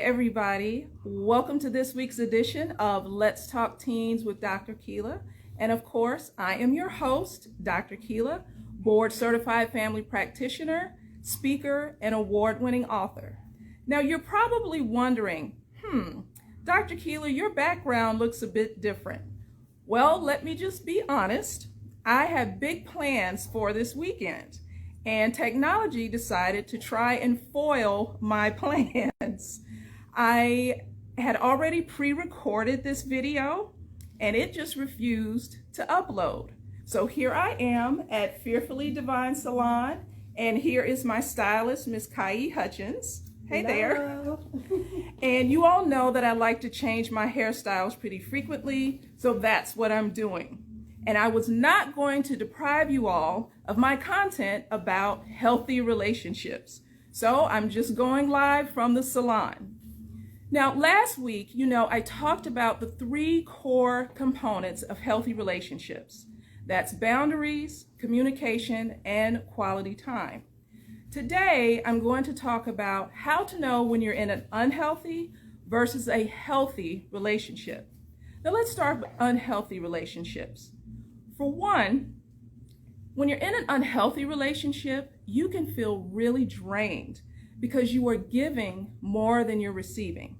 everybody. Welcome to this week's edition of Let's Talk Teens with Dr. Keela. And of course, I am your host, Dr. Keela, board certified family practitioner, speaker, and award-winning author. Now, you're probably wondering, Dr. Keela, your background looks a bit different. Well, let me just be honest. I have big plans for this weekend, and technology decided to try and foil my plans. I had already pre-recorded this video, and it just refused to upload. So here I am at Fearfully Divine Salon, and here is my stylist, Miss Kai Hutchins. Hey there. And you all know that I like to change my hairstyles pretty frequently, so that's what I'm doing. And I was not going to deprive you all of my content about healthy relationships. So I'm just going live from the salon. Now, last week, I talked about the 3 core components of healthy relationships. That's boundaries, communication, and quality time. Today, I'm going to talk about how to know when you're in an unhealthy versus a healthy relationship. Now, let's start with unhealthy relationships. For one, when you're in an unhealthy relationship, you can feel really drained because you are giving more than you're receiving.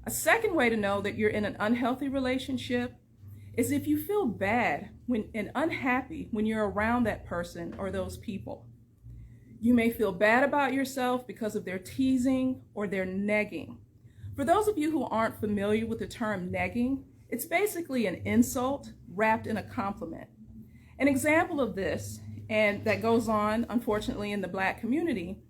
A second way to know that you're in an unhealthy relationship is if you feel bad and unhappy when you're around that person or those people. You may feel bad about yourself because of their teasing or their negging. For those of you who aren't familiar with the term negging, it's basically an insult wrapped in a compliment. An example of this, and that goes on, unfortunately, in the Black community,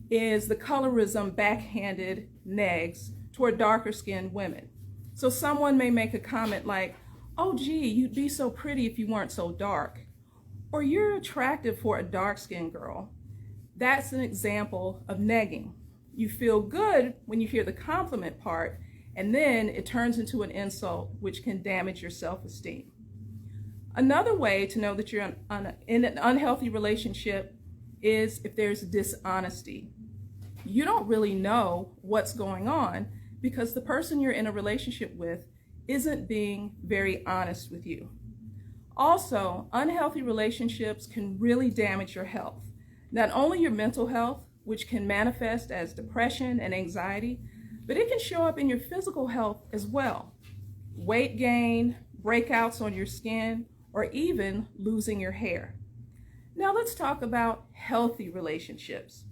is the colorism backhanded negs toward darker skinned women. So someone may make a comment like, "Oh gee, you'd be so pretty if you weren't so dark," or "You're attractive for a dark skinned girl." That's an example of negging. You feel good when you hear the compliment part, and then it turns into an insult, which can damage your self-esteem. Another way to know that you're in an unhealthy relationship is if there's dishonesty. You don't really know what's going on because the person you're in a relationship with isn't being very honest with you. Also, unhealthy relationships can really damage your health. Not only your mental health, which can manifest as depression and anxiety, but it can show up in your physical health as well. Weight gain, breakouts on your skin, or even losing your hair. Now let's talk about healthy relationships.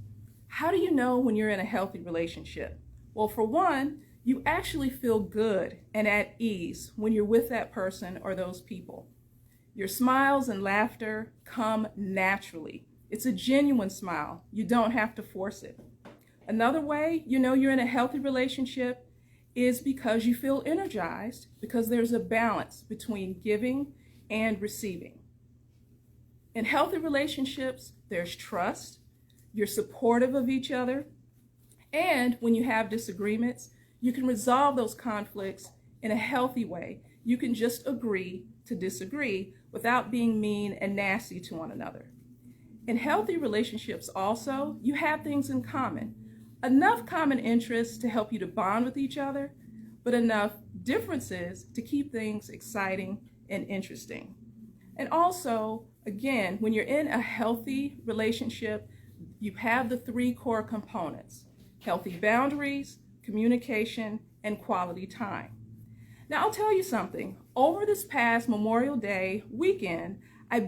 How do you know when you're in a healthy relationship? Well, for one, you actually feel good and at ease when you're with that person or those people. Your smiles and laughter come naturally. It's a genuine smile. You don't have to force it. Another way you know you're in a healthy relationship is because you feel energized, because there's a balance between giving and receiving. In healthy relationships, there's trust, you're supportive of each other, and when you have disagreements, you can resolve those conflicts in a healthy way. You can just agree to disagree without being mean and nasty to one another. In healthy relationships also, you have things in common. Enough common interests to help you to bond with each other, but enough differences to keep things exciting and interesting. And also, again, when you're in a healthy relationship, you have the 3 core components: healthy boundaries, communication, and quality time. Now, I'll tell you something. Over this past Memorial Day weekend, I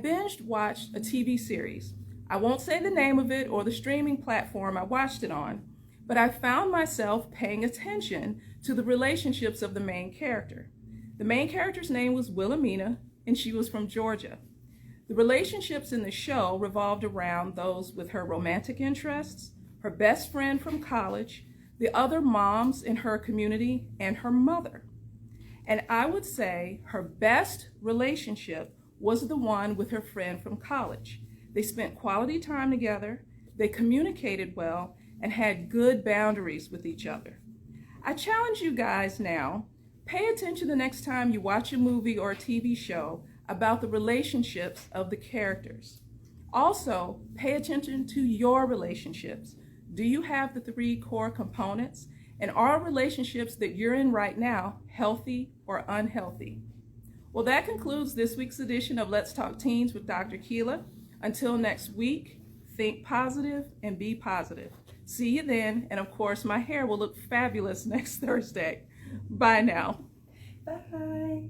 watched a TV series. I won't say the name of it or the streaming platform I watched it on, but I found myself paying attention to the relationships of the main character. The main character's name was Wilhelmina, and she was from Georgia. The relationships in the show revolved around those with her romantic interests, her best friend from college, the other moms in her community, and her mother. And I would say her best relationship was the one with her friend from college. They spent quality time together, they communicated well, and had good boundaries with each other. I challenge you guys now, pay attention the next time you watch a movie or a TV show about the relationships of the characters. Also, pay attention to your relationships. Do you have the 3 core components? And are relationships that you're in right now healthy or unhealthy? Well, that concludes this week's edition of Let's Talk Teens with Dr. Keela. Until next week, think positive and be positive. See you then. And of course, my hair will look fabulous next Thursday. Bye now. Bye.